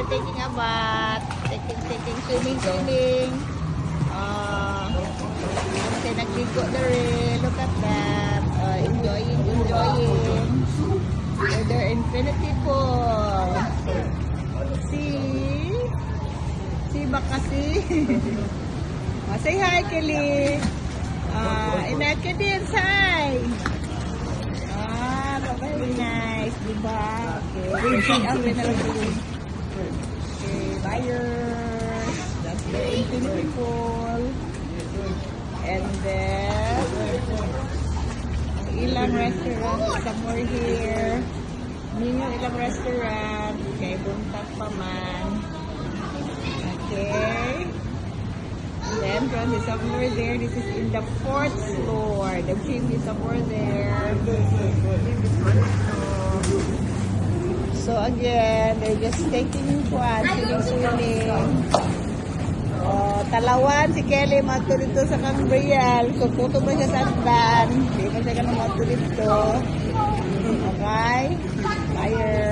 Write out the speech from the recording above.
they're taking a bath. Swimming. Kasi nagligo na rin. Look at that. Enjoying. They're infinity pool. See Bakasi. Say hi, Kelly. Inaka din, hi. Very nice, diba? Okay, reaching out na lang po. Okay, buyers. That's the infinity pool. And then, ilang restaurant somewhere here. Ilang restaurant. Okay, buntat pa man. Okay. The entrance is somewhere there. This is in the 4th floor. The gym is somewhere there. So again, they're just taking swimming. Talawan si Kelly mato dito sa Cambrial. So puto ba siya sa Andan? Hindi pa siya ka na mato dito. Okay? Fire.